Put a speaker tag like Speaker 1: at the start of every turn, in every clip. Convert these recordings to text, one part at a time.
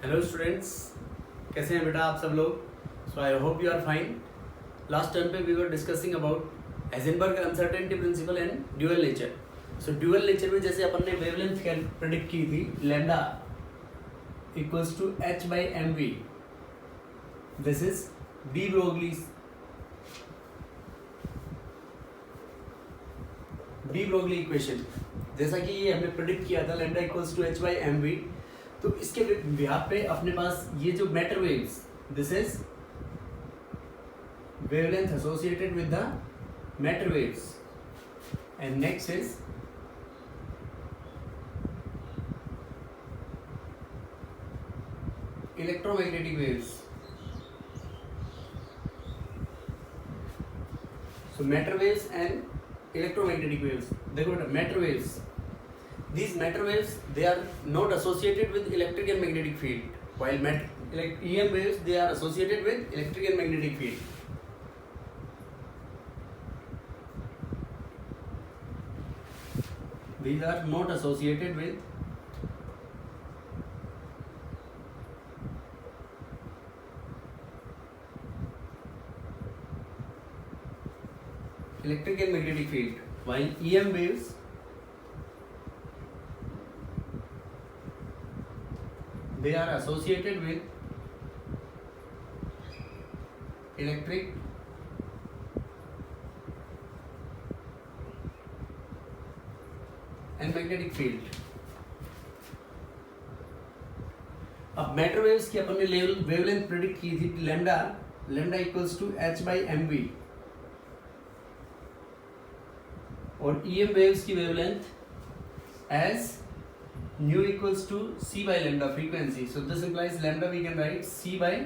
Speaker 1: Hello students, कैसे हैं बेटा आप सब लोग। So I hope you are fine. Last time पे we were discussing about Heisenberg uncertainty principle and dual nature. So dual nature में जैसे अपन ने वेवलेंथ प्रेडिक्ट की थी, lambda equals to H by M V. This is de Broglie equation. जैसा कि ये हमने प्रेडिक्ट किया था lambda equals to H by M V, तो इसके बिहाफ पे अपने पास ये जो matter waves, this is wavelength associated with the matter waves, and next is electromagnetic waves. So matter waves and electromagnetic waves. देखो बेटा, matter waves, these matter waves, they are not associated with electric and magnetic field, while EM waves, they are associated with electric and magnetic field. These are not associated with electric and magnetic field, while EM waves, they are associated with electric and magnetic field. अब matter waves की अपन ने wavelength predict की थी, lambda equals to H by M v, और EM waves की wavelength as nu equals to c by lambda frequency. So this implies lambda we can write c by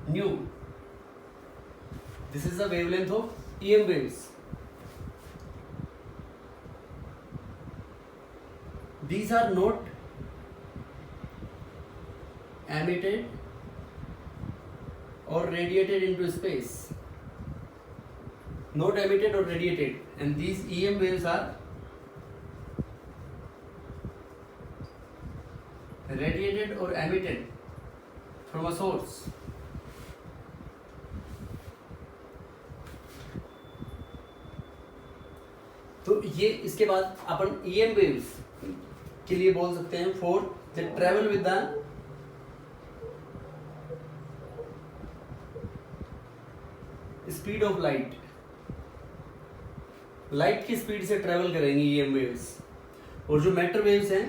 Speaker 1: nu. This is the wavelength of EM waves. These are not emitted or radiated into space. Not emitted or radiated, and these EM waves are radiated or emitted from a source. तो ये इसके बाद अपन EM waves के लिए बोल सकते हैं for the travel with the speed of light. Light की स्पीड से ट्रेवल करेंगी ईएम वेव्स, और जो मैटर वेव्स हैं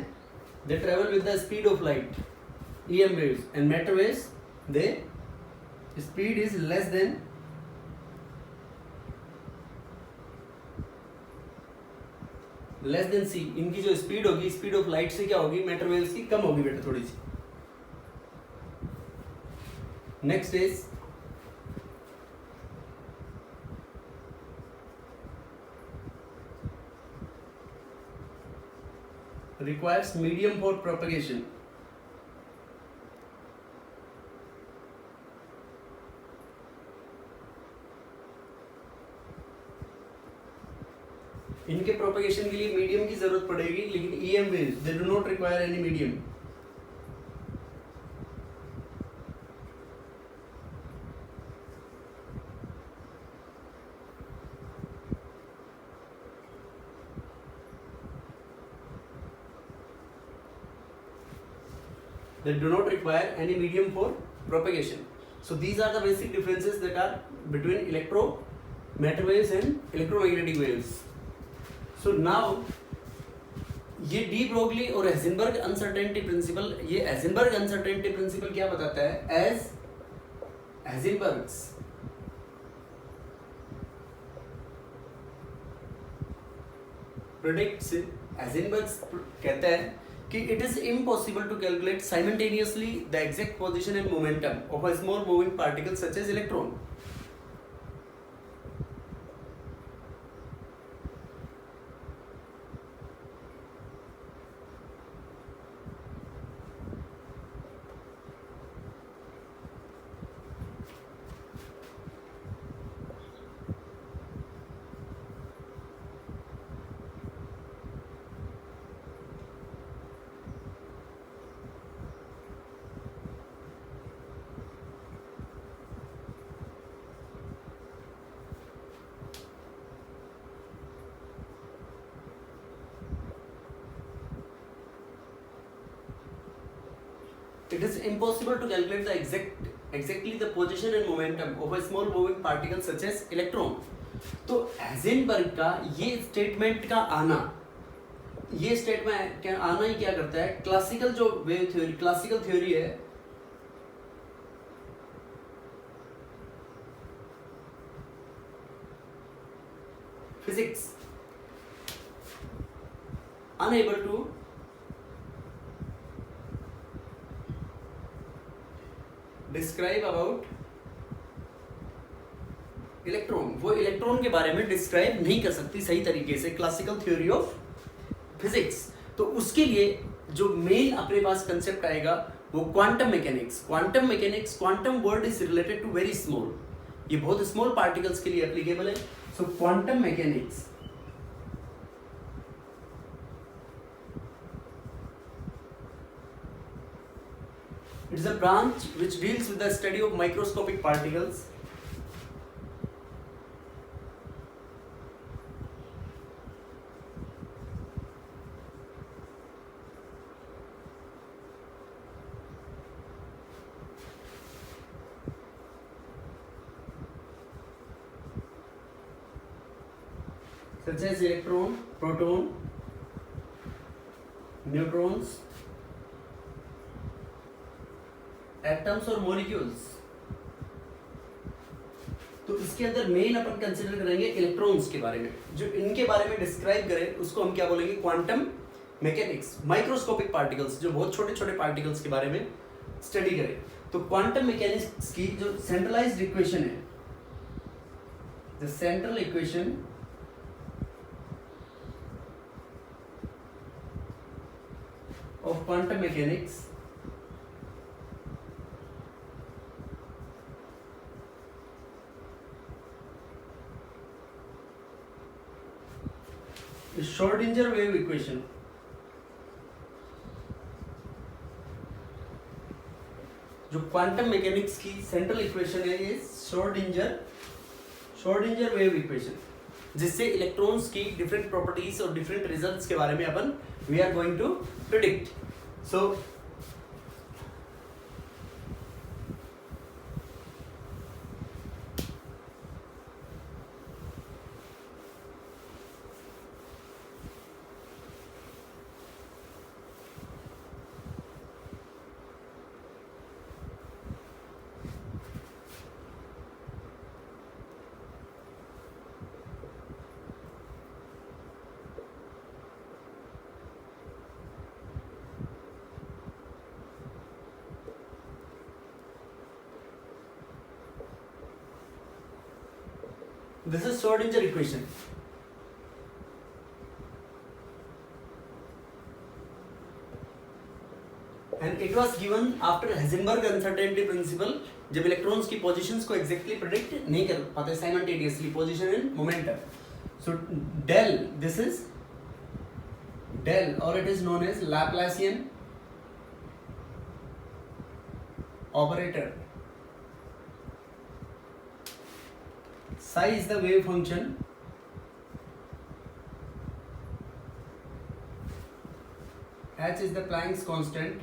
Speaker 1: they travel with the speed of light, EM waves, and matter waves they speed is less than C. इनकी जो speed होगी, speed of light से क्या होगी, मैटर वेव्स की कम होगी बेटा थोड़ी सी. Next is requires medium for propagation. इनके प्रोपगेशन के लिए मीडियम की जरूरत पड़ेगी, लेकिन EM waves they do not require any medium. They do not require any medium for propagation. So these are the basic differences that are between matter waves and electromagnetic waves. So now ये de Broglie और Heisenberg uncertainty principal, ये Heisenberg uncertainty principal क्या बताता है, as हाइजेनबर्ग्स predicts, हाइजेनबर्ग्स कहता है कि it is impossible to calculate simultaneously the exact position and momentum of a small moving particle such as electron. it is impossible to calculate the exactly the position and momentum of a small moving particle such as electron. तो Heisenberg का ये statement का आना, ये statement क्या आना ही क्या करता है, क्लासिकल जो वेव थ्योरी, क्लासिकल थ्योरी है, physics unable to describe about electron, वो इलेक्ट्रॉन के बारे में डिस्क्राइब नहीं कर सकती सही तरीके से क्लासिकल थ्योरी ऑफ फिजिक्स। तो उसके लिए जो मेन अपने पास कंसेप्ट आएगा वो quantum mechanics. Quantum mechanics, quantum word is related to very small, ये बहुत स्मॉल पार्टिकल्स के लिए एप्लीकेबल है। So quantum mechanics it is a branch which deals with the study of microscopic particles. Such as electron, proton, neutrons, atoms और molecules. तो इसके अंदर main अपन consider करेंगे इलेक्ट्रॉन्स के बारे में, जो इनके बारे में डिस्क्राइब करें उसको हम क्या बोलेंगे, क्वांटम मैकेनिक्स। माइक्रोस्कोपिक पार्टिकल्स, जो बहुत छोटे छोटे पार्टिकल्स के बारे में स्टडी करें। तो क्वांटम मैकेनिक्स की जो सेंट्रलाइज्ड इक्वेशन है, the central equation of quantum mechanics Schrodinger wave equation. जो क्वांटम मैकेनिक्स की सेंट्रल इक्वेशन है ये श्रोडिंजर वेव इक्वेशन, जिससे इलेक्ट्रॉन्स की डिफरेंट प्रॉपर्टीज और डिफरेंट रिजल्ट्स के बारे में अपन we are going to predict. So this is Schrodinger equation. And it was given after Heisenberg uncertainty principle, जब इलेक्ट्रॉन्स की पोजीशंस को एग्जैक्टली प्रेडिक्ट नहीं कर पाते simultaneously, position and momentum. So del, this is del और it is known as Laplacian operator. Psi is the wave function, h is the Planck's constant,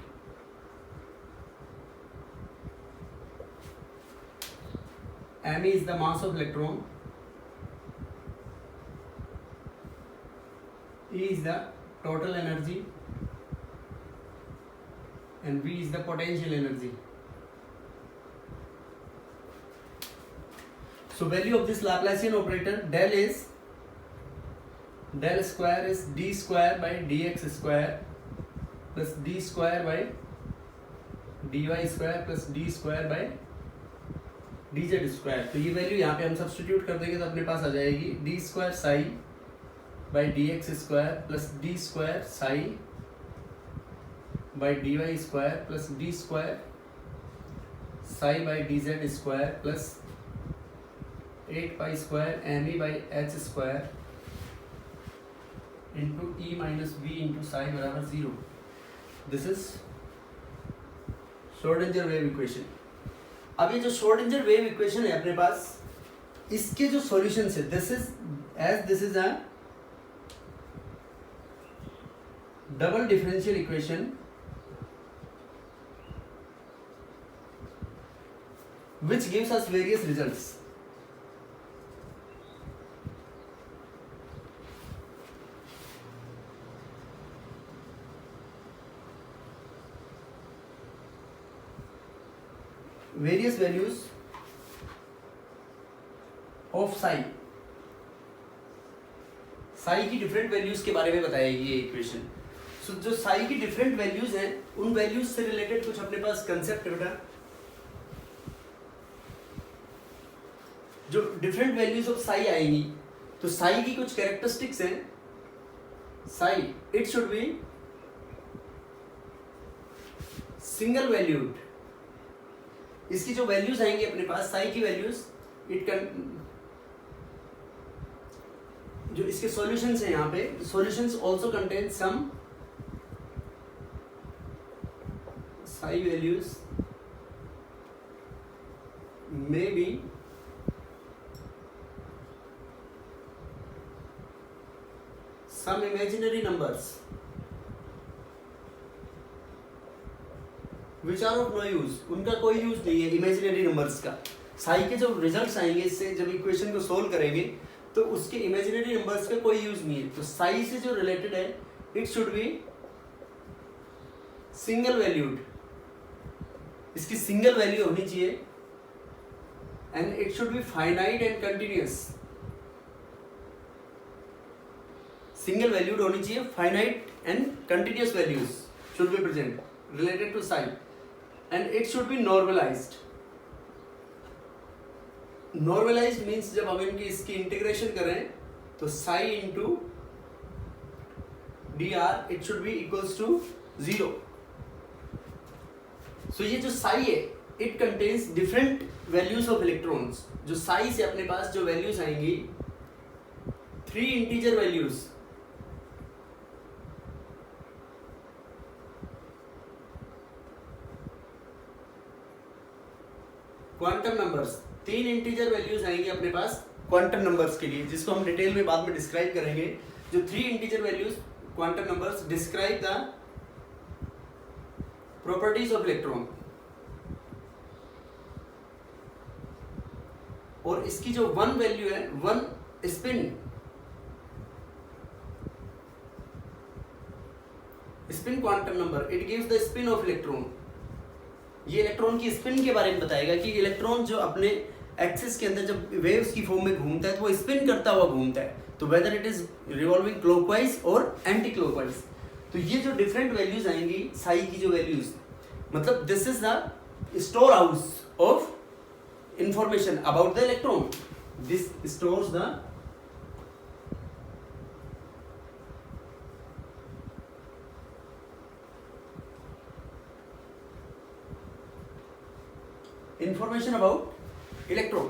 Speaker 1: m is the mass of electron, E is the total energy, and V is the potential energy. So value of this Laplacian operator del square is d square by dx square plus d square by dy square plus d square by dz square। तो ये value यहाँ पे हम substitute कर देंगे तो अपने पास आ जाएगी d square psi by dx square plus d square psi by dy square plus d square psi by dz square plus 8 pi square me by h square into e minus v into psi बराबर 0। This is Schrödinger wave equation. अब ये जो Schrödinger wave equation है अपने पास, इसके जो solutions है, this is a double differential equation which gives us various results. Various values of psi. Sai की डिफरेंट वैल्यूज के बारे में बताएगी ये इक्वेशन. सो जो साई की डिफरेंट वैल्यूज हैं उन वैल्यूज से रिलेटेड कुछ अपने पास कंसेप्ट है बेटा. जो डिफरेंट वैल्यूज ऑफ साई आएंगी तो साई की कुछ कैरेक्टरिस्टिक्स हैं. Sai it should be single valued. इसकी जो वैल्यूज आएंगी अपने पास साई की वैल्यूज इट कैन जो इसके सॉल्यूशंस हैं यहाँ पे solutions also contain some psi values may be some imaginary numbers which are of no use. उनका कोई यूज नहीं है इमेजिनरी नंबर्स का. साई के जो रिजल्ट्स आएंगे इससे जब इक्वेशन को सोल्व करेंगे तो उसके इमेजिनरी नंबर्स का कोई यूज नहीं है. तो साई से जो रिलेटेड है it should be single valued. इसकी सिंगल वैल्यू होनी चाहिए and it should be finite and continuous. Single valued होनी चाहिए. Finite and continuous values should be present related to psi and it should be normalized. Normalized means जब हम इनकी इसकी integration करें तो psi into D r it should be equals to 0. So ये जो साई है it contains different values of electrons. जो साई से अपने पास जो वैल्यूज आएंगी 3 integer values quantum numbers. 3 integer values आएंगी अपने पास क्वांटम नंबर्स के लिए जिसको हम डिटेल में बाद में डिस्क्राइब करेंगे. जो 3 integer values quantum numbers describe the properties of electron. और इसकी जो 1 वैल्यू है 1 spin quantum number it gives the spin off electron. ये इलेक्ट्रॉन की स्पिन के बारे में बताएगा कि इलेक्ट्रॉन जो अपने एक्सिस के अंदर जब वेव्स की फॉर्म में घूमता है तो वो स्पिन करता हुआ घूमता है. तो whether it is revolving clockwise और एंटी क्लॉकवाइज. तो ये जो डिफरेंट वैल्यूज आएंगी साई की जो वैल्यूज मतलब this is the store house of information about the electron. This stores the information about electron.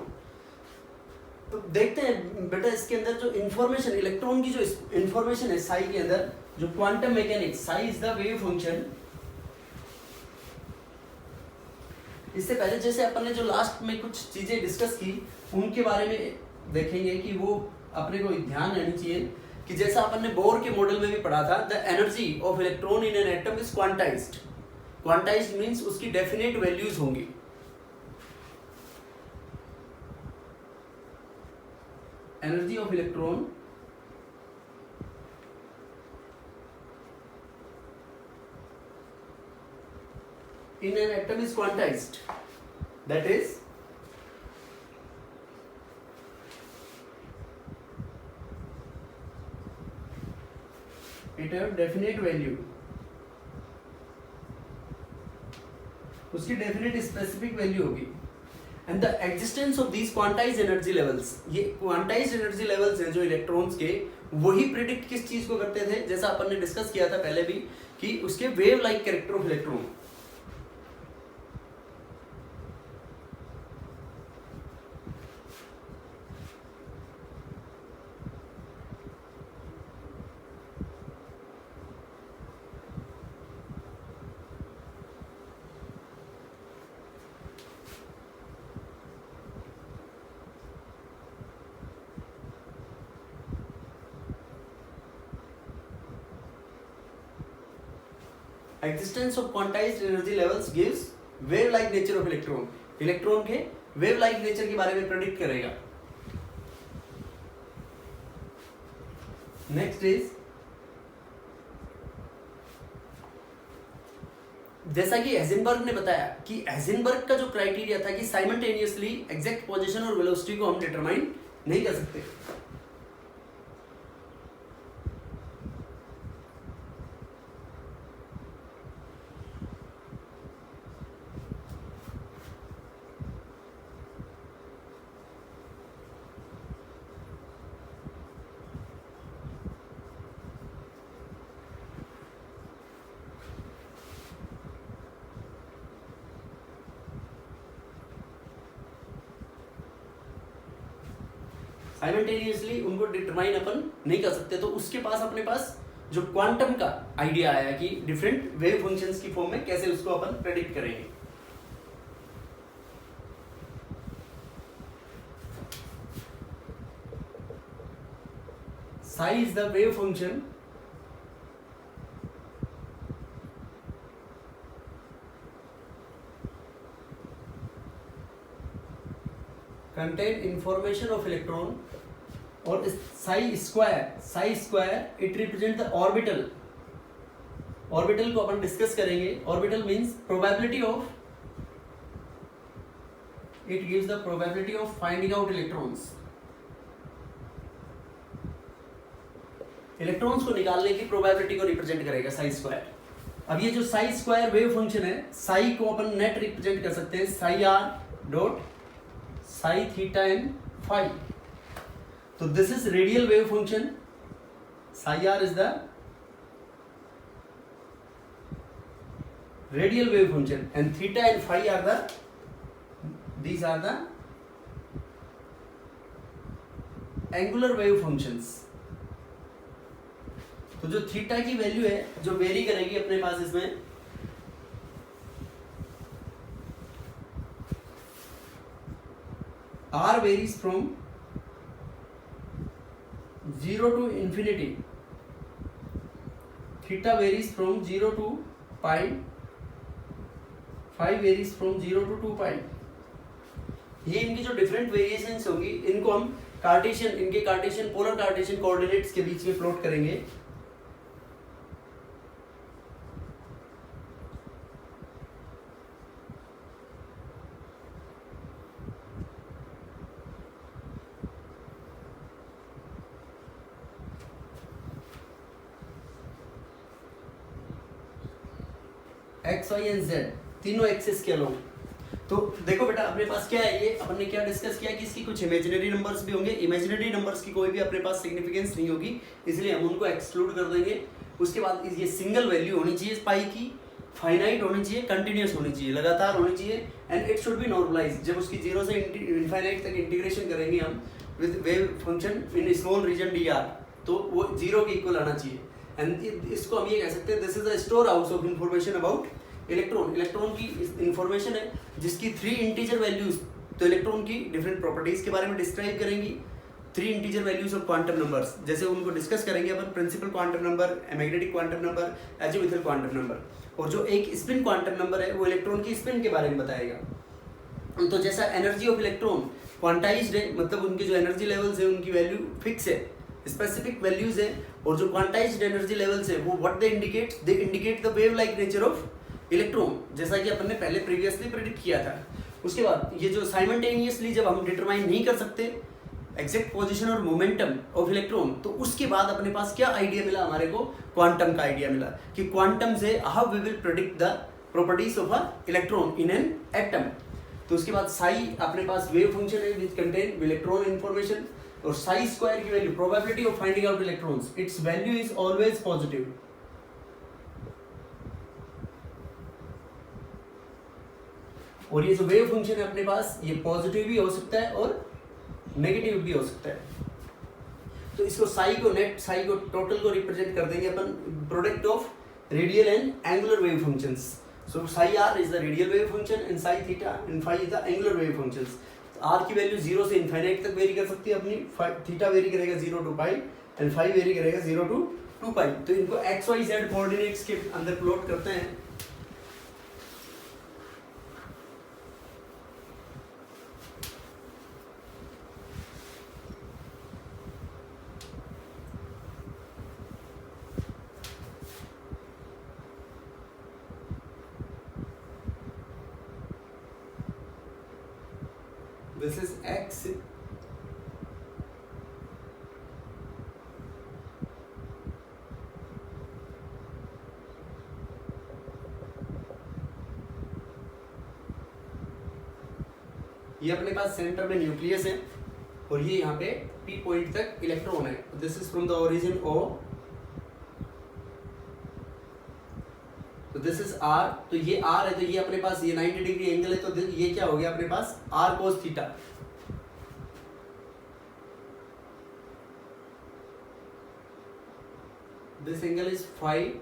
Speaker 1: तो देखते हैं बेटा इसके अंदर जो इंफॉर्मेशन इलेक्ट्रॉन की जो इंफॉर्मेशन है साई के अंदर जो quantum mechanics. Sai is the wave function. इससे पहले जैसे अपन ने जो लास्ट में कुछ चीजें डिस्कस की उनके बारे में देखेंगे कि वो अपने को ध्यान रहनी चाहिए कि जैसा अपन ने बोर के मॉडल में भी पढ़ा था the energy of electron in an atom is quantized. Quantized means उसकी डेफिनेट वैल्यूज होंगी. Energy of electron in an atom is quantized. That is it have definite value. उसकी डेफिनेट स्पेसिफिक वैल्यू होगी. And the existence of these quantized energy levels. ये quantized energy levels हैं जो electrons के वही predict किस चीज को करते थे जैसा अपन ने डिस्कस किया था पहले भी कि उसके wave like character of electron. Existence of quantized energy levels gives wave-like nature of electron. Electron के वेव लाइक नेचर के बारे में प्रेडिक्ट करेगा। नेक्स्ट इज, जैसा कि हेजनबर्ग ने बताया कि हेजनबर्ग का जो क्राइटेरिया था कि साइमल्टेनियसली एग्जैक्ट पोजीशन और वेलोसिटी को हम डिटरमाइन नहीं कर सकते। साइमल्टेनियसली उनको डिटरमाइन अपन नहीं कर सकते, तो उसके पास अपने पास जो क्वांटम का आइडिया आया कि डिफरेंट वेव फंक्शंस की फॉर्म में कैसे उसको अपन प्रेडिक्ट करेंगे। Sai is the wave function contain information of electron, और psi square it represent the orbital को अपन डिस्कस करेंगे। Orbital means probability of, it gives the probability of finding out electrons, electrons को निकालने की प्रोबेबिलिटी को रिप्रेजेंट करेगा Sai square. अब ये जो साई स्क्वायर वेव फंक्शन है, साई को अपन नेट रिप्रेजेंट कर सकते हैं psi R dot psi theta and phi. तो this is radial wave function, psi R is the radial wave function and theta and phi are the, these are the angular wave functions. तो जो theta की value है जो very करेगी अपने पास इसमें, R varies from 0 to infinity, theta varies from 0 to pi, phi varies from 0 to 2 pi। ये इनकी जो डिफरेंट वेरिएशंस होंगी इनको हम कार्टेशियन, इनके कार्टेशियन, पोलर कार्टेशियन कोऑर्डिनेट्स के बीच में प्लॉट करेंगे। एक्स वाई एंड जेड तीनों एक्सिस के अलोंग। तो देखो बेटा अपने पास क्या है, ये अपन ने क्या डिस्कस किया कि इसकी कुछ इमेजिनरी नंबर्स भी होंगे, इमेजिनरी नंबर्स की कोई भी अपने पास सिग्निफिकेंस नहीं होगी, इसलिए हम उनको एक्सक्लूड कर देंगे। उसके बाद ये सिंगल वैल्यू होनी चाहिए पाई की, फाइनाइट होनी चाहिए, कंटिन्यूस होनी चाहिए, लगातार होनी चाहिए, and it should be normalize. जब उसकी 0 से इनफाइनाइट तक इंटीग्रेशन करेंगे हम with wave function in small region d r, तो वो 0 के इक्वल आना चाहिए। एंड इसको हम ये कह सकते हैं this is a storehouse of information about electron. Electron की इंफॉर्मेशन है जिसकी 3 इंटीजर वैल्यूज, तो इलेक्ट्रॉन की डिफरेंट प्रॉपर्टीज के बारे में डिस्क्राइब करेंगी। 3 integer values of quantum numbers, जैसे उनको डिस्कस करेंगे अपन, principal quantum number, magnetic quantum number, azimuthal quantum number. और जो एक स्पिन क्वांटम नंबर है वो इलेक्ट्रॉन की स्पिन के बारे में बताएगा। तो जैसा एनर्जी ऑफ इलेक्ट्रॉन क्वांटाइज्ड है, मतलब उनके जो एनर्जी लेवल्स है उनकी वैल्यू फिक्स है, स्पेसिफिक वैल्यूज है, और जो क्वांटाइज्ड एनर्जी लेवल्स है वो what they indicate the wave like nature of electron, जैसा कि अपन ने पहले प्रीवियसली प्रेडिक्ट किया था। उसके बाद ये जो साइमल्टेनियसली जब हम डिटरमाइन नहीं कर सकते एग्जैक्ट पोजीशन और मोमेंटम ऑफ इलेक्ट्रॉन, तो उसके बाद अपने पास क्या आइडिया मिला हमारे को, क्वांटम का आइडिया मिला कि क्वांटम से how we will predict the properties of a electron in an atom. तो उसके बाद साई अपने पास वेव फंक्शन है विच कंटेन इलेक्ट्रॉन इंफॉर्मेशन, और साई स्क्वायर की value probability of finding out electrons, it's value is always positive. और ये जो वेव फंक्शन है अपने पास ये पॉजिटिव भी हो सकता है और नेगेटिव भी हो सकता है। तो इसको साई को नेट, साई को टोटल को रिप्रेजेंट कर देंगे अपन, product of radial and angular wave functions. So psi R is the radial wave function and psi theta and phi is the angular wave functions. R की वैल्यू 0 से इनफाइनाइट तक very कर सकती है अपनी, थीटा वेरी करेगा 0 to pi and phi vary करेगा 0 to 2 पाई। तो इनको एक्स वाई जेड कोऑर्डिनेट्स के अंदर प्लॉट करते हैं। this is x, ये अपने पास सेंटर में न्यूक्लियस है और ये यहाँ पे पी पॉइंट तक इलेक्ट्रॉन है. This is from the origin O, तो दिस इज आर. तो ये आर है, तो ये अपने पास ये 90 डिग्री एंगल है, तो ये क्या हो गया अपने पास R cos theta. This angle is 5.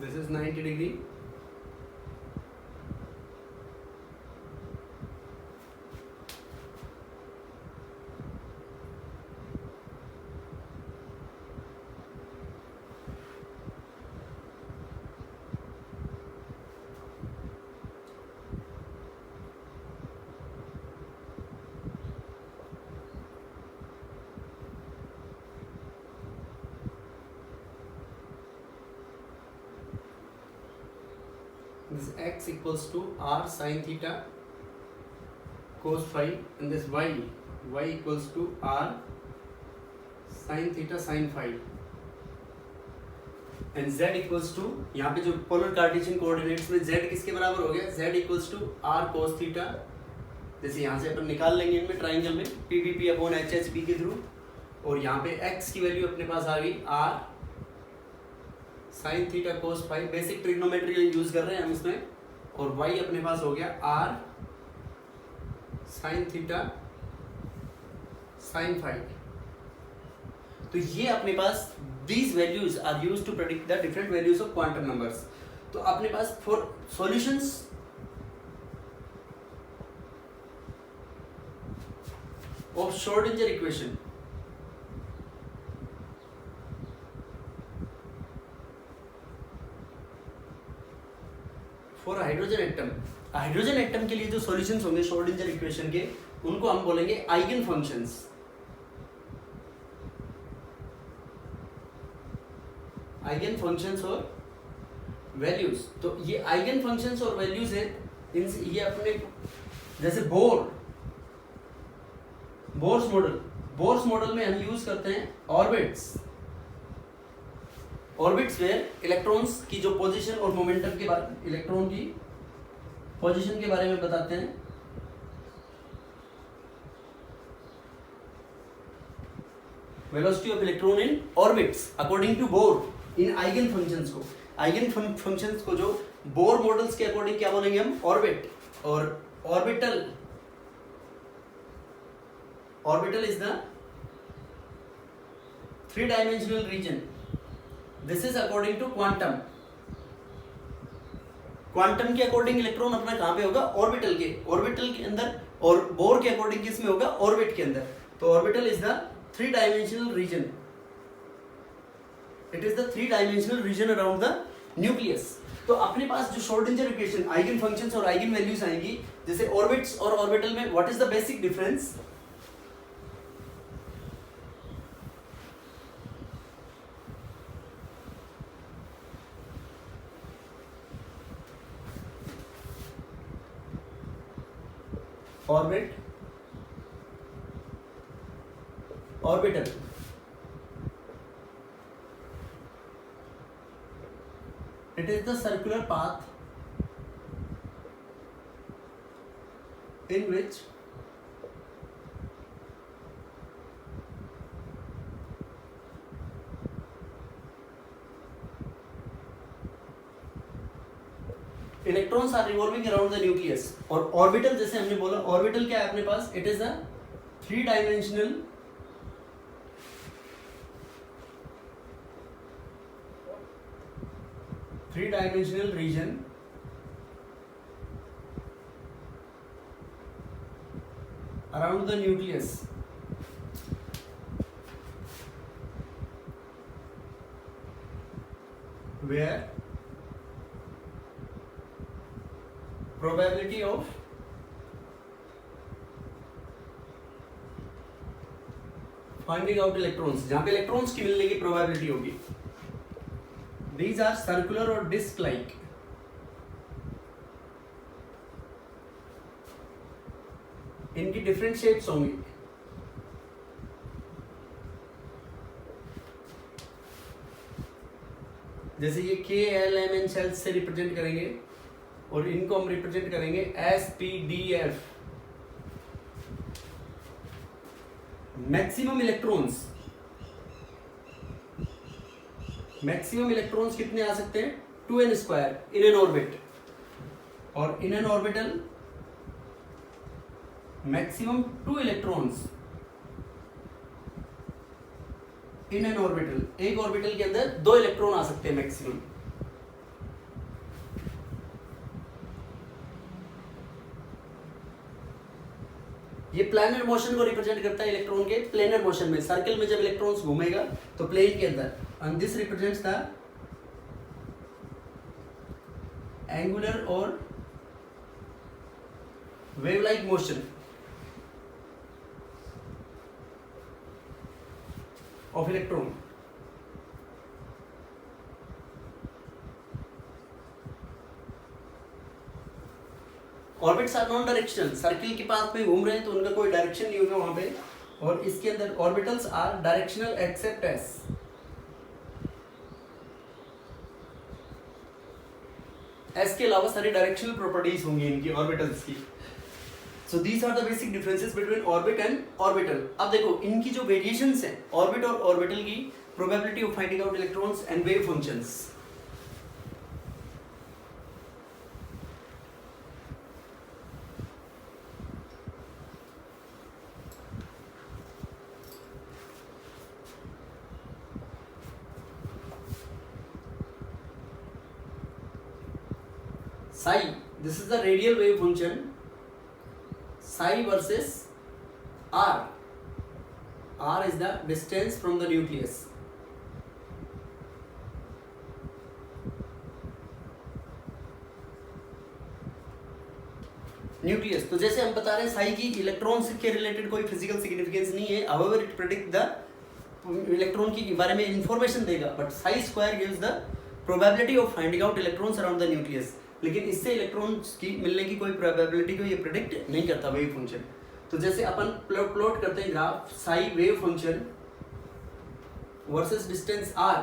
Speaker 1: This is 90 degree. This x equals to r sin theta cos phi, and this y equals to r sin theta sin phi, and z equals to, यहाँ पे जो polar Cartesian coordinates में z किसके बराबर हो गया, z equals to r cos theta. जैसे यहाँ से अपन निकाल लेंगे इनमें ट्राइंगल में pvp अपॉन hhp के थ्रू, और यहाँ पे x की वैल्यू अपने पास आ गई r sine theta cos phi. Basic trigonometry use कर रहे हैं हम इसमें, और y अपने पास हो गया r sine theta sine phi. तो ये अपने पास these values are used to predict the different values of quantum numbers. तो अपने पास for solutions of Schrodinger equation, for hydrogen atom, hydrogen atom के लिए जो सॉल्यूशंस होंगे श्रोडिंगर इक्वेशन के, उनको हम बोलेंगे आइगन फंक्शंस. आइगन फंक्शंस और वैल्यूज. तो ये आइगन फंक्शंस और वैल्यूज हैं, ये अपने जैसे बोर्स मॉडल में हम यूज करते हैं ऑर्बिट्स वेयर इलेक्ट्रॉन्स की जो पोजीशन और मोमेंटम के बारे, इलेक्ट्रॉन की पोजीशन के बारे में बताते हैं. Velocity of electron in orbits according to Bohr in eigen functions को. आइगन फंक्शंस को जो बोर मॉडल्स के अकॉर्डिंग क्या बोलेंगे हम, ऑर्बिट. और orbital is the 3-dimensional region. This is according to quantum. Quantum के अकॉर्डिंग इलेक्ट्रॉन अपना कहां पे होगा, ऑर्बिटल के अंदर, और बोर के अकॉर्डिंग किस में होगा, ऑर्बिट के अंदर. तो orbital is the 3-dimensional region. It is the 3-dimensional region around the nucleus. तो अपने पास जो श्रोडिंगर इक्वेशन आइगन फंक्शंस और आइगन वैल्यूज आएंगी, जैसे ऑर्बिट्स और ऑर्बिटल में what is the basic difference, orbital. It is the circular path in which electrons are revolving around the nucleus. और ऑर्बिटल जैसे हमने बोला, ऑर्बिटल क्या है अपने पास, it is a 3-dimensional region around the nucleus where probability of finding out electrons, जहां पे इलेक्ट्रॉन्स की मिलने की प्रोबेबिलिटी होगी. दीज आर सर्कुलर और डिस्क लाइक. इनकी डिफरेंट शेप्स होंगी. जैसे ये के एल एम एन शेल्स से रिप्रेजेंट करेंगे और इनको हम रिप्रेजेंट करेंगे S P D F. Maximum electrons कितने आ सकते हैं? 2n square in an orbit. और in an orbital maximum 2 electrons in an orbital. एक ऑर्बिटल के अंदर 2 इलेक्ट्रॉन आ सकते हैं मैक्सिमम. ये प्लैनर मोशन को रिप्रेजेंट करता है इलेक्ट्रॉन के प्लेनर मोशन में. सर्कल में जब इलेक्ट्रॉन्स घूमेगा तो प्लेन के अंदर, and this represents the angular और wave like motion of electron. Orbits are non-directional. Circle के पास में घूम रहे हैं तो उनका कोई डायरेक्शन नहीं होगा वहां पे. और इसके अंदर orbitals are directional except s. S के अलावा सारी डायरेक्शनल प्रॉपर्टीज होंगी इनकी ऑर्बिटल्स की. So these are the basic differences between orbit and orbital. अब देखो इनकी जो वेरिएशंस हैं ऑर्बिट और ऑर्बिटल की, probability of finding out electrons and wave functions. psi, this is the radial wave function. Psi versus r. R is the distance from the nucleus. Nucleus, तो जैसे हम बता रहे हैं साई की इलेक्ट्रॉन के रिलेटेड कोई फिजिकल सिग्निफिकेंस नहीं है. However it predict the electron की बारे में इंफॉर्मेशन देगा, but Sai square gives the probability of finding out electrons around the nucleus. लेकिन इससे इलेक्ट्रॉन्स की मिलने की कोई प्रोबेबिलिटी को ये प्रेडिक्ट नहीं करता वेव फंक्शन. तो जैसे अपन प्लॉट करते हैं graph Sai wave function versus distance r.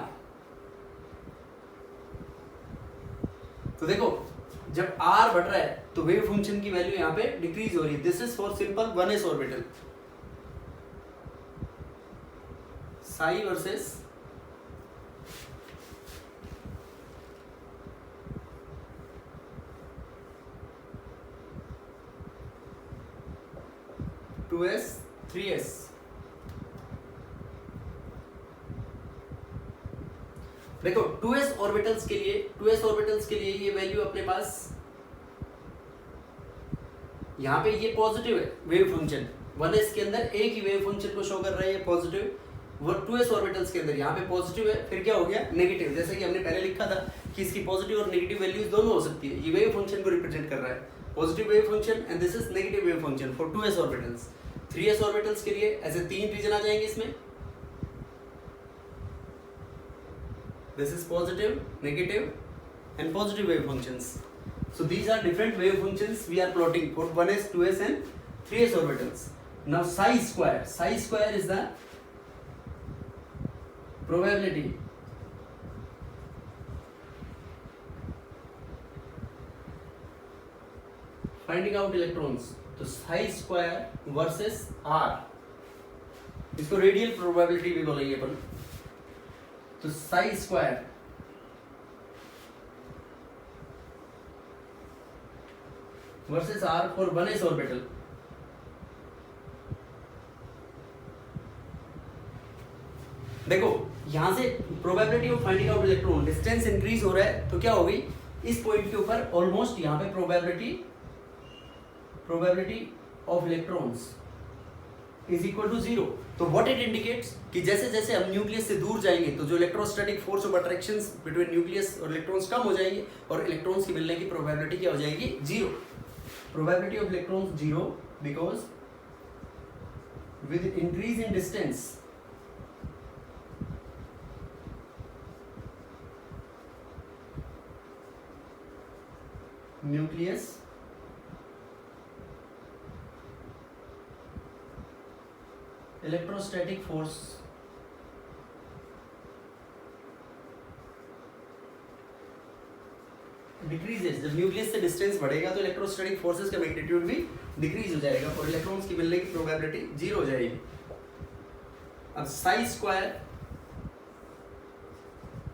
Speaker 1: तो देखो जब r बढ़ रहा है तो वेव फंक्शन की वैल्यू यहाँ पे डिक्रीज हो रही है. This is for simple 1s orbital. Sai versus two S 3s. देखो 2s ऑर्बिटल्स के लिए ये वैल्यू अपने पास यहाँ पे ये पॉजिटिव है वेव फंक्शन. 1s के अंदर एक ही वेव फंक्शन को शो कर रहा है ये पॉजिटिव. वो 2s ऑर्बिटल्स के अंदर यहाँ पे पॉजिटिव है. फिर क्या हो गया नेगेटिव. जैसे कि हमने पहले लिखा था कि इसकी पॉजिटिव और नेगेटिव वैल्यूज दोनों हो सकती है. ये वेव फंक्शन को रिप्रेजेंट कर रहा है, positive wave function, and this is negative wave function for 2s orbitals. 3s orbitals के लिए ऐसे 3 रीजन आ जाएंगे इसमें. This is positive, negative, and positive wave functions. So these are different wave functions we are plotting for 1s, 2s, and 3s orbitals. Now psi square is the probability finding out electrons. तो psi square versus r, इसको radial probability भी बोलेंगे अपन. तो psi square versus r for 1s orbital. देखो यहां से probability of finding out electron, distance increase हो रहा है तो क्या होगी इस पॉइंट के ऊपर ऑलमोस्ट यहां पे probability of electrons is equal to 0. तो व्हाट इट इंडिकेट्स कि जैसे जैसे हम न्यूक्लियस से दूर जाएंगे तो जो electrostatic force of attractions between nucleus और इलेक्ट्रॉन्स कम हो जाएंगे और इलेक्ट्रॉन्स की मिलने की प्रोबेबिलिटी क्या हो जाएगी 0. Probability of electrons 0 because with increase in distance nucleus electrostatic force decreases. जब न्यूक्लियस से डिस्टेंस बढ़ेगा तो इलेक्ट्रोस्टैटिक फोर्सेस का मैग्नीट्यूड भी डिक्रीज हो जाएगा और इलेक्ट्रॉन्स की मिलने की प्रोबेबिलिटी जीरो हो जाएगी। अब psi square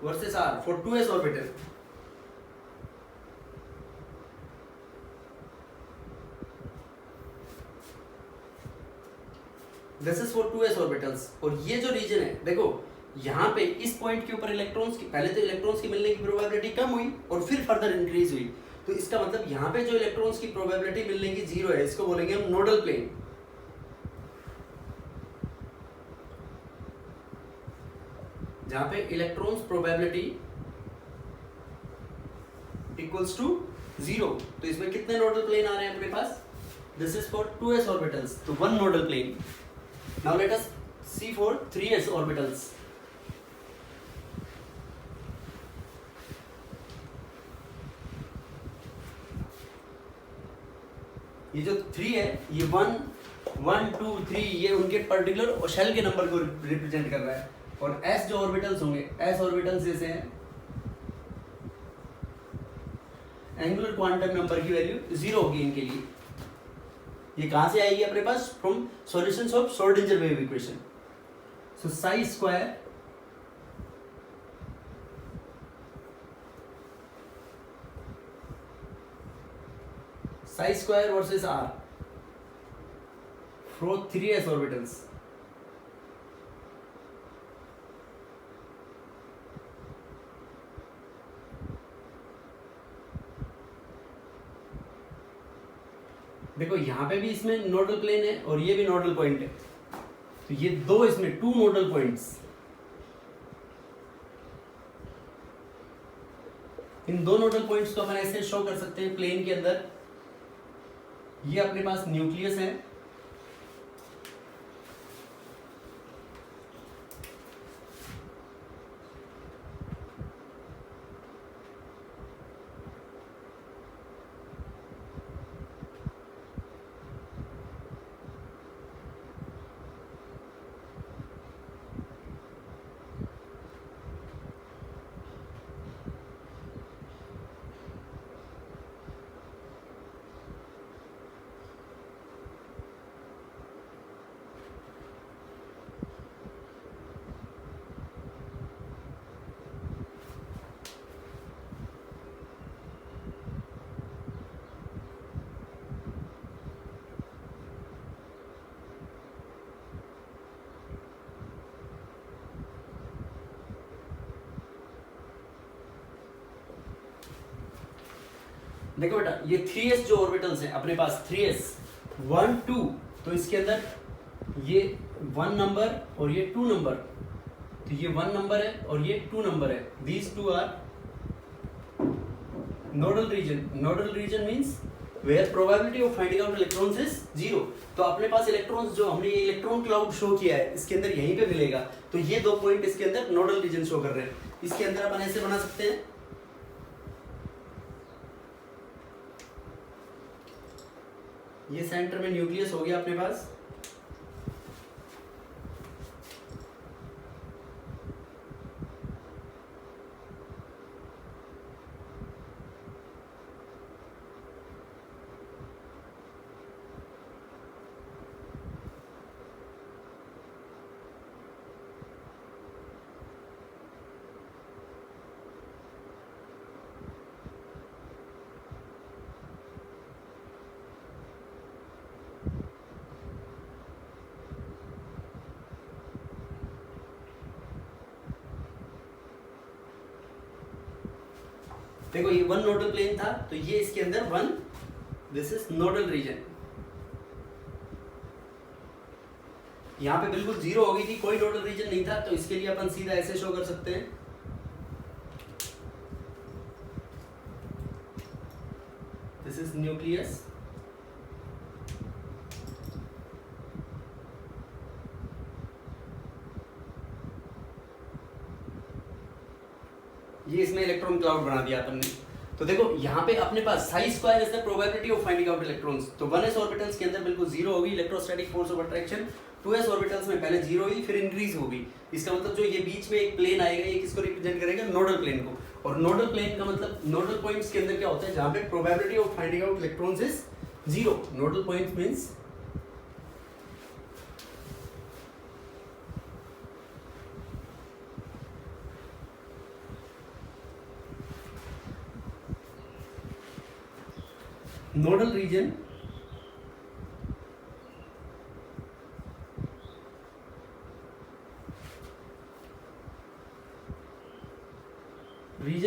Speaker 1: versus r for 2s orbital. This is for 2s orbitals. और ये जो रीजन है देखो यहाँ पे इस पॉइंट के ऊपर इलेक्ट्रॉन्स की पहले तो इलेक्ट्रॉन्स की मिलने की प्रोबेबिलिटी कम हुई और फिर फर्दर इंक्रीज हुई, तो इसका मतलब यहाँ पे जो इलेक्ट्रॉन्स की प्रोबेबिलिटी मिलने की जीरो है, इसको बोलेंगे हम नोडल प्लेन। जहां पे electrons probability equals to zero, तो इसमें कितने नोडल प्लेन आ रहे हैं अपने पास? This is for 2s orbitals, तो one nodal plane. Now let us see for 3s orbitals. ये जो 3 है ये 1 1 2 3 ये उनके पर्टिकुलर शेल के नंबर को रिप्रेजेंट कर रहा है। और s जो ऑर्बिटल्स होंगे, s ऑर्बिटल्स जैसे हैं एंगुलर क्वांटम नंबर की वैल्यू जीरो होगी इनके लिए। ये कहां से आएगी अपने पास? From solutions of Schrodinger wave equation. So psi square versus r for 3s orbitals। देखो यहां पे भी इसमें नोडल प्लेन है और ये भी नोडल पॉइंट है, तो ये दो इसमें टू नोडल पॉइंट्स। इन दो नोडल पॉइंट्स को अपन ऐसे शो कर सकते हैं प्लेन के अंदर। ये अपने पास न्यूक्लियस है, देखो बेटा ये 3s जो ऑर्बिटल्स हैं अपने पास 3s 1 2, तो इसके अंदर ये 1 नंबर और ये 2 नंबर, तो ये 1 नंबर है और ये 2 नंबर है। These two are nodal region. Nodal region means where probability of finding out electrons is zero. तो अपने पास इलेक्ट्रॉन्स जो हमने ये इलेक्ट्रॉन क्लाउड शो किया है इसके अंदर यहीं पे मिलेगा, तो ये दो पॉइंट इसके अंदर नोडल रीजन शो कर रहे हैं। इसके अंदर अपन ऐसे बना सकते हैं, ये सेंटर में न्यूक्लियस हो गया अपने पास, देखो ये वन नोडल प्लेन था तो ये इसके अंदर one, this is nodal region. यहां पे बिल्कुल जीरो हो गई थी, कोई नोडल रीजन नहीं था, तो इसके लिए अपन सीधा ऐसे शो कर सकते हैं, दिस इज न्यूक्लियस, ये इसमें इलेक्ट्रॉन क्लाउड बना दिया अपन ने। तो देखो यहाँ पे अपने पास psi square is the probability of finding out electrons, तो 1s ऑर्बिटल्स के अंदर बिल्कुल जीरो होगी electrostatic force of attraction, 2s orbitals में पहले जीरो हुई फिर इंक्रीज होगी। इसका मतलब जो ये बीच में एक प्लेन आएगा ये किसको रिप्रेजेंट करेगा, नोडल प्लेन को, और नोडल प्लेन का मतलब नोडल पॉइंट्स के अंदर क्या होता है, जहाँ पे probability of finding out electrons is zero, nodal point means nodal region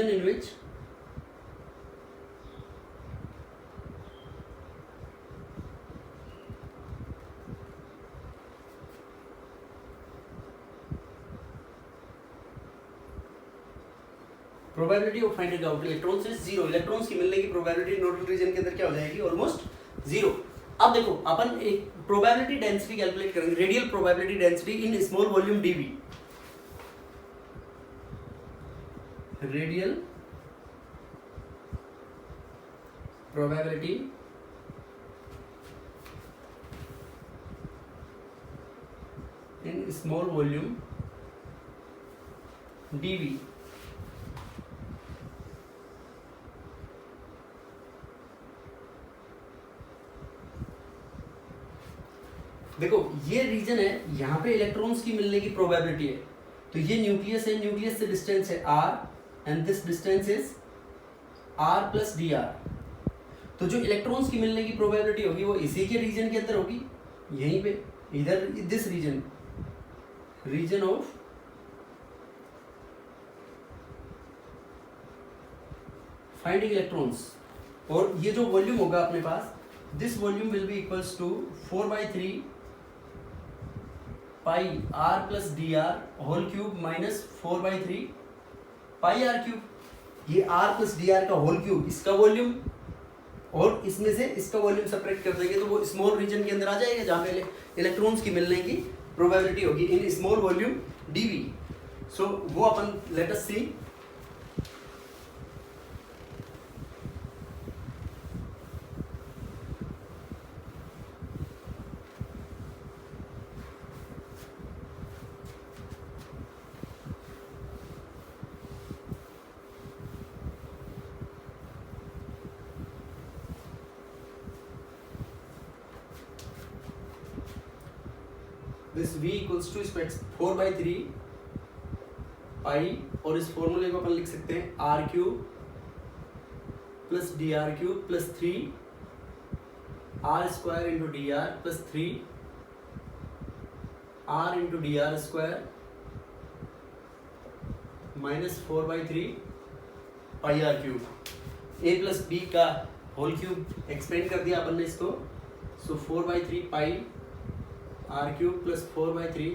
Speaker 1: in which probability of finding out electrons is zero, electrons की मिलने की प्रोबेबिलिटी नोडल रीजन के अंदर क्या हो जाएगी, ऑलमोस्ट जीरो। अब देखो अपन एक प्रोबेबिलिटी डेंसिटी कैलकुलेट करेंगे, radial probability density in small volume dv, radial probability in small volume dv. देखो ये रीजन है, यहाँ पे इलेक्ट्रॉन्स की मिलने की प्रोबेबिलिटी है, तो ये न्यूक्लियस है, न्यूक्लियस से डिस्टेंस है r and this distance is r plus D r. तो जो इलेक्ट्रॉन्स की मिलने की प्रोबेबिलिटी होगी वो इसी के रीजन के अंदर होगी, यहीं पे इधर this region, region of finding electrons. और ये जो वॉल्यूम होगा अपने पास, this volume will be equals to 4/3 pi r plus D R whole cube minus 4/3 pi are cube. ये r प्लस डी आर का होल क्यूब इसका वॉल्यूम, और इसमें से इसका वॉल्यूम सेपरेट कर देंगे तो वो स्मॉल रीजन के अंदर आ जाएगा जहाँ पे इलेक्ट्रॉन्स की मिलने की प्रोबेबिलिटी होगी in small volume DV. So वो अपन let us see. This v equals to 4/3 pi, और इस फॉर्मूले को अपन लिख सकते हैं r cube plus D are cube plus 3 r square into D R plus 3 r into D R square minus 4/3 pi are cube. a plus b का whole cube expand कर दिया अपन ने इसको, so 4/3 pi are cube plus 4/3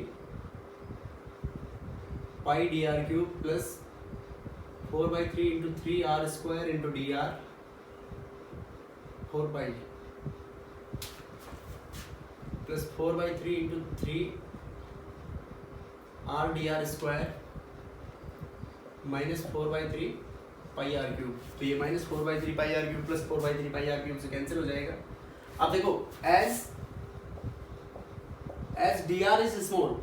Speaker 1: pi d are cube plus 4/3 into 3 r square into D r 4 pi plus 4/3 into 3 r d are square minus 4/3 pi are cube. तो ये minus 4/3 pi are cube plus 4/3 pi are cube से cancel हो जाएगा। अब देखो as d r is small,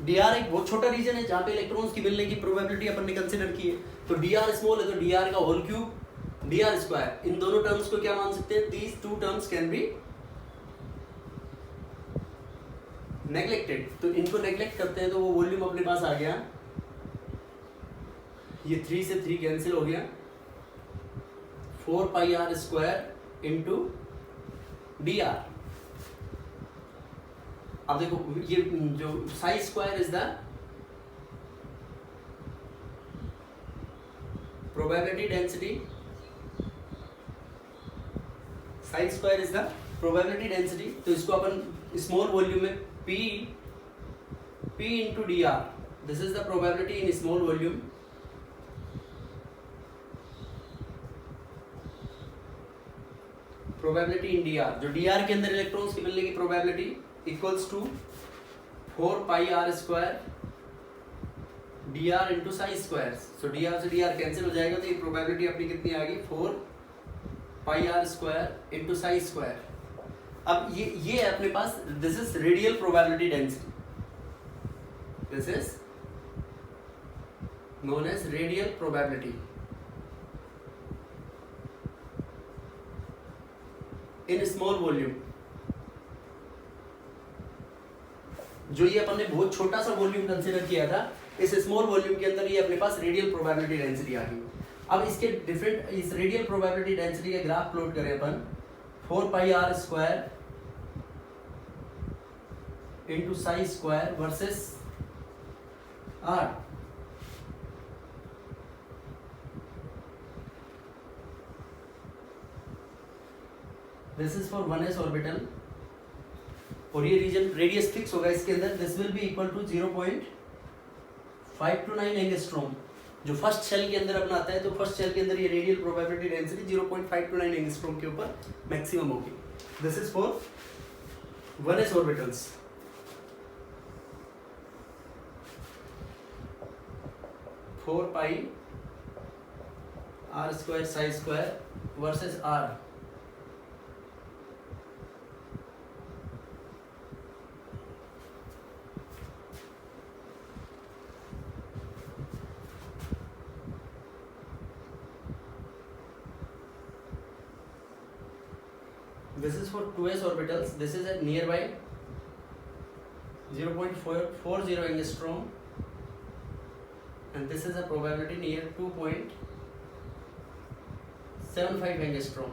Speaker 1: d r एक बहुत छोटा रीजन है जहाँ पे इलेक्ट्रॉन्स की मिलने की प्रोबेबिलिटी अपन ने कंसिडर की है, तो डी आर स्मॉल है तो डी आर का whole cube D are square, इन दोनों टर्म्स को क्या मान सकते हैं, these two terms can be neglected. तो इनको नेग्लेक्ट करते हैं तो वो वॉल्यूम अपने पास आ गया, ये 3 से 3 कैंसिल हो गया, 4 pi are square into D R. अब देखो ये जो psi square is the probability density, psi square is the probability density, तो इसको अपन स्मॉल वॉल्यूम में P into D R, this is the probability in small volume, probability in D R, जो D R के अंदर electrons की मिलने की probability equals to 4 pi are square D R into psi square. So D R से D R cancel हो जाएगा, तो ये प्रोबेबिलिटी अपनी कितनी आ गई 4 pi are square into psi square. अब ये है अपने पास, this is radial probability density, this is known as radial probability in small volume. जो ये अपन ने बहुत छोटा सा वॉल्यूम कंसीडर किया था, इस स्मॉल वॉल्यूम के अंदर ये अपने पास रेडियल प्रोबेबिलिटी डेंसिटी आ गई। अब इसके डिफरेंट, इस रेडियल प्रोबेबिलिटी डेंसिटी का ग्राफ प्लॉट करें अपन, 4 pi are square into psi square versus R. This is for 1s orbital, और ये रीजन रेडियस फिक्स होगा इसके अंदर, this will be equal to 0.529 angstrom. जो फर्स्ट शेल के अंदर अपना आता है, तो फर्स्ट शेल के अंदर ये रेडियल प्रोबेबिलिटी डेंसिटी 0.529 एंगस्ट्रॉम के ऊपर मैक्सिमम होगी। This is for 1s orbitals. Four pi are square psi square versus r. This is for 2s orbitals. This is at nearby 0.40 angstrom, and this is a probability near 2.75 angstrom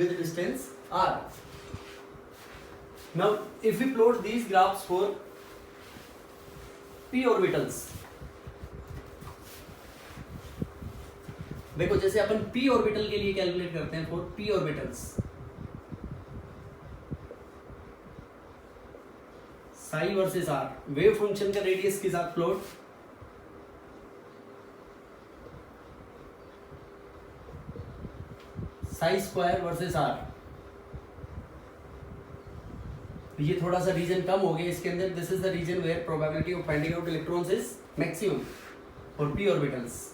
Speaker 1: with distance r. Now, if we plot these graphs for p orbitals, देखो जैसे अपन p orbital के लिए calculate करते हैं, for p orbitals psi versus r, wave function का radius के साथ plot, psi square versus r. ये थोड़ा सा रीजन कम हो गया इसके अंदर, this is the region where probability of finding out electrons is maximum for p orbitals.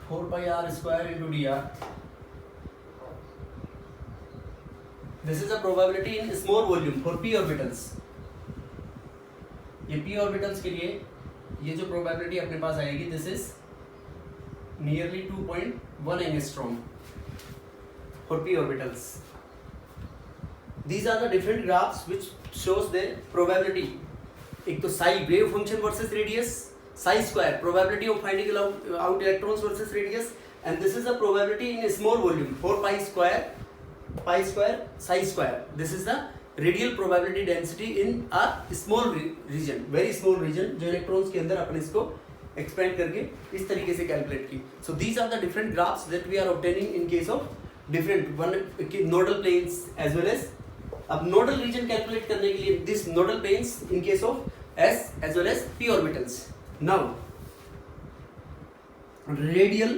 Speaker 1: Four pi are square into D R. This is a probability in small volume for p orbitals. ये p orbitals के लिए ये जो probability अपने पास आएगी, this is nearly 2.1 angstrom for p orbitals. These are the different graphs which shows the probability. एक तो psi wave function versus radius, psi square probability of finding out electrons versus radius, and this is the probability in a small volume 4 pi square psi square. This is the radial probability density in a small region, very small region, जो electrons के अंदर अपन इसको expand करके इस तरीके से calculate की. So these are the different graphs that we are obtaining in case of different one nodal planes as well as अब nodal region calculate करने के लिए this nodal planes in case of s as well as p orbitals. Now radial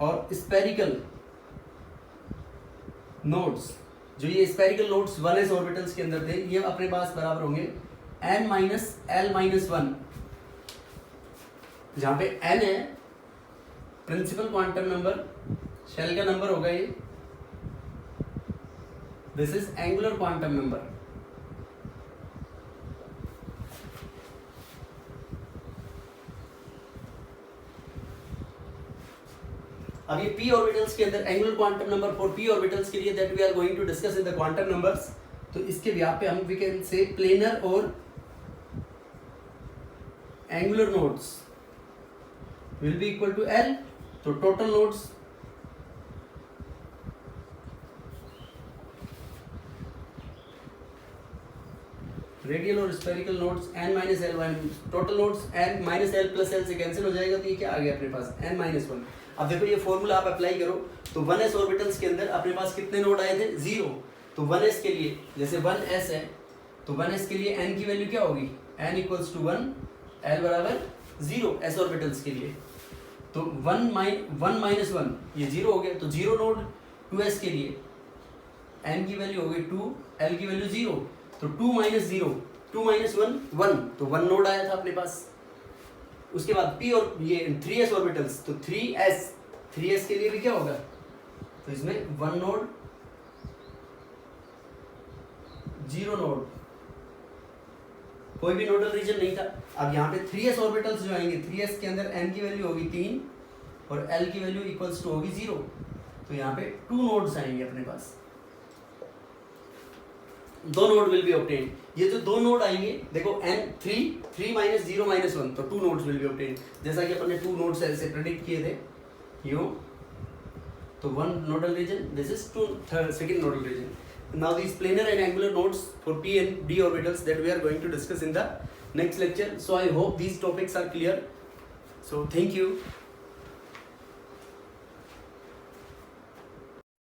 Speaker 1: और spherical nodes, जो ये spherical nodes 1s orbitals के अंदर थे, ये अपने पास बराबर होंगे n minus l minus 1, जहाँ पे n है प्रिंसिपल क्वांटम नंबर, शेल का नंबर होगा ये, this is angular quantum number. अब ये p ऑर्बिटल्स के अंदर angular quantum number for p orbitals के लिए that we are going to discuss in the quantum numbers. तो इसके व्याप पे हम वी कैन से प्लेनर और angular nodes will be equal to l। तो टोटल नोड्स रेडियल और spherical nodes n minus l, total nodes n minus L plus L से cancel हो जाएगा, तो ये क्या आ गया अपने पास n माइनस 1। अब देखो ये फॉर्मूला आप अप्लाई करो तो 1s ऑर्बिटल्स के अंदर अपने पास कितने नोड आए थे 0। तो 1s के लिए जैसे 1s है तो 1s के लिए n की वैल्यू क्या होगी n इक्वल्स टू 1, L बराबर 0 s ऑर्बिटल्स के लिए। तो 1 माइनस 1 ये 0 हो गया, तो 0 नोड 2s के लिए n की वैल्यू हो गई 2, l की वैल्यू 0, तो 2 माइनस 0, 2 माइनस 1 1, तो 1 नोड आया था अपने पास। उसके बाद p और ये 3s ऑर्बिटल्स, तो 3s के लिए भी क्या होगा, तो इसमें 1 नोड 0 नोड, कोई भी नोडल रीजन नहीं था। अब यहाँ पे 3s ऑर्बिटल्स जो आएंगे, 3s के अंदर n की वैल्यू होगी 3 और l की वैल्यू इक्वल्स टू होगी 0, तो यहाँ पे 2 नोड्स आएंगे अपने पास, 2 नोड विल बी ऑब्टेन। ये जो 2 नोड आएंगे, देखो n 3 माइनस 0 माइनस 1, तो 2 नोड्स विल बी ऑब्टेन, जैसा कि अपन ने 2 नोड्स ऐसे प्रेडिक्ट किए थे यूं। तो 1 nodal region, this is second nodal region. Now these planar and angular nodes for p and d orbitals that we are going to discuss in the next lecture. So I hope these topics are clear. So thank you.